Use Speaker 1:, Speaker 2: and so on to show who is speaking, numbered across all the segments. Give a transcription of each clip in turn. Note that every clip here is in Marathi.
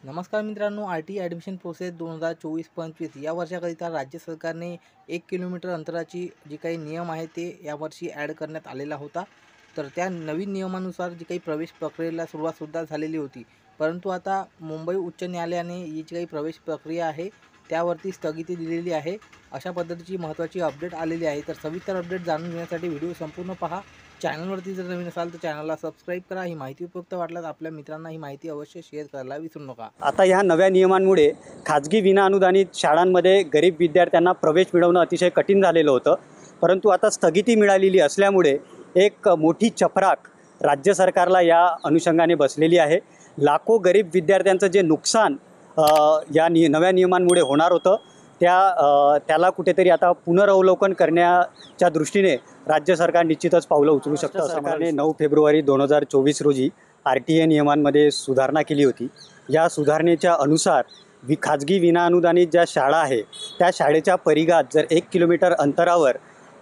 Speaker 1: नमस्कार मित्रांनो, RT ॲडमिशन प्रोसेस 2024-25 या वर्षाकरिता राज्य सरकारने 1 किलोमीटर अंतराची जी काही नियम आहे ते यावर्षी ॲड करण्यात आलेला होता। तर त्या नवीन नियमानुसार जी काही प्रवेश प्रक्रियेला सुरुवातसुद्धा झालेली होती, परंतु आता मुंबई उच्च न्यायालयाने ही जी काही प्रवेश प्रक्रिया आहे त्यावरती स्थगिती दिलेली आहे। अशा पद्धतीची महत्त्वाची अपडेट आलेली आहे। तर सविस्तर अपडेट जाणून घेण्यासाठी व्हिडिओ संपूर्ण पहा। चॅनलवरती जर नवीन असाल तर चॅनलला सबस्क्राईब करा। ही माहिती उपयुक्त वाटल्यास आपल्या मित्रांना ही माहिती अवश्य शेअर करायला विसरू नका।
Speaker 2: आता ह्या नव्या नियमांमुळे खाजगी विनाअनुदानित शाळांमध्ये गरीब विद्यार्थ्यांना प्रवेश मिळवणं अतिशय कठीण झालेलं होतं, परंतु आता स्थगिती मिळालेली असल्यामुळे एक मोठी चपराक राज्य सरकारला या अनुषंगाने बसलेली आहे। लाखो गरीब विद्यार्थ्यांचं जे नुकसान या नव्या नियमांमुळे होणार होतं त्याला कुठेतरी आता पुनरावलोकन करण्याच्या दृष्टीने राज्य सरकार निश्चितच पावलं उचलू शकतं। सरकारने 9 फेब्रुवारी 2024 रोजी RTA नियमांमध्ये सुधारणा केली होती। या सुधारणेच्या अनुसार खाजगी विनाअनुदानित ज्या शाळा आहे त्या शाळेच्या परिघात जर 1 किलोमीटर अंतरावर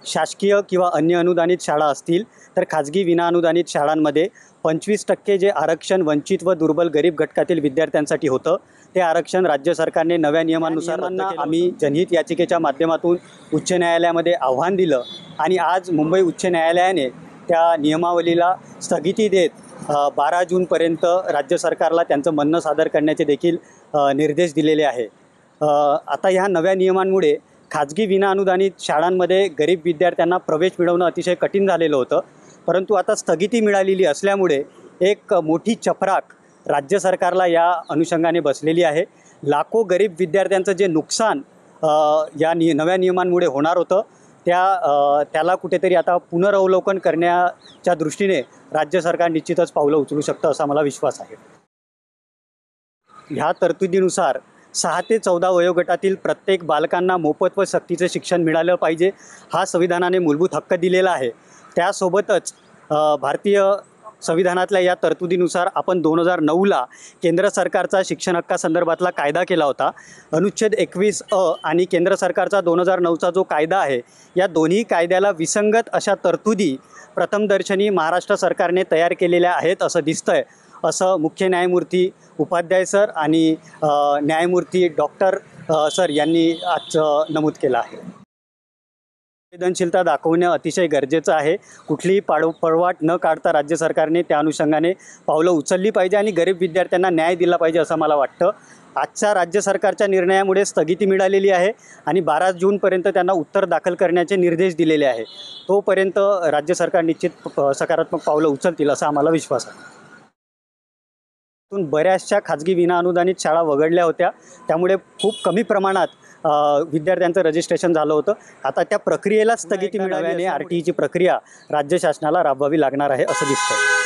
Speaker 2: शासकीय किंवा अन्य अनुदानित शाळा असतील तर खाजगी विनाअनुदानित शाळांमध्ये 25% जे आरक्षण वंचित व दुर्बल गरीब घटकातील विद्यार्थ्यांसाठी होतं ते आरक्षण राज्य सरकारने नव्या नियमानुसार आम्ही जनहित याचिकेच्या माध्यमातून उच्च न्यायालयामध्ये आव्हान दिलं आणि आज मुंबई उच्च न्यायालयाने त्या नियमावलीला स्थगिती देत 12 जूनपर्यंत राज्य सरकारला त्यांचं म्हणणं सादर करण्याचे देखील निर्देश दिलेले आहे। आता ह्या नव्या नियमांमुळे खाजगी विनाअनुदानित शाळांमध्ये गरीब विद्यार्थ्यांना प्रवेश मिळवणं अतिशय कठीण झालेलं होतं, परंतु आता स्थगिती मिळालेली असल्यामुळे एक मोठी चपराक राज्य सरकारला या अनुषंगाने बसलेली आहे। लाखो गरीब विद्यार्थ्यांचं जे नुकसान या नव्या नियमांमुळे होणार होतं त्याला कुठेतरी आता पुनरावलोकन करण्याच्या दृष्टीने राज्य सरकार निश्चितच पावलं उचलू शकतं असा मला विश्वास आहे। ह्या तरतुदीनुसार 6 ते 14 वयोगटातील प्रत्येक बालकांना मोफत व सक्तीचे शिक्षण मिळालं पाहिजे हा संविधानाने मूलभूत हक्क दिलेला आहे। त्यासोबतच भारतीय संविधानातल्या या तरतुदीनुसार आपण 2009ला केंद्र सरकारचा शिक्षण हक्कासंदर्भातला कायदा केला होता। अनुच्छेद 21A आणि केंद्र सरकारचा 2009चा जो कायदा आहे या दोन्ही कायद्याला विसंगत अशा तरतुदी प्रथमदर्शनी महाराष्ट्र सरकारने तयार केलेल्या आहेत असं दिसतंय, असं मुख्य न्यायमूर्ती उपाध्याय सर आणि न्यायमूर्ती डॉक्टर सर यांनी आज नमूद केलं आहे। संवेदनशीलता दाखवणे अतिशय गरजेचं आहे। कुठलीही पळवाट न काढता राज्य सरकारने त्या अनुषंगाने पावलं उचलली पाहिजे आणि गरीब विद्यार्थ्यांना न्याय दिला पाहिजे असं मला वाटतं। आजच्या राज्य सरकारच्या निर्णयामुळे स्थगिती मिळालेली आहे आणि 12 जूनपर्यंत त्यांना उत्तर दाखल करण्याचे निर्देश दिलेले आहे। तोपर्यंत राज्य सरकार निश्चित सकारात्मक पावलं उचलतील असा आम्हाला विश्वास आहे। बऱ्याचशा खाजगी विनाअनुदानित शाळा वगळल्या होत्या, त्यामुळे खूप कमी प्रमाणात विद्यार्थ्यांचं रजिस्ट्रेशन झालं होतं। आता त्या प्रक्रियेला स्थगिती मिळाल्याने RTची प्रक्रिया राज्य शासनाला राबवावी लागणार आहे असं दिसतं।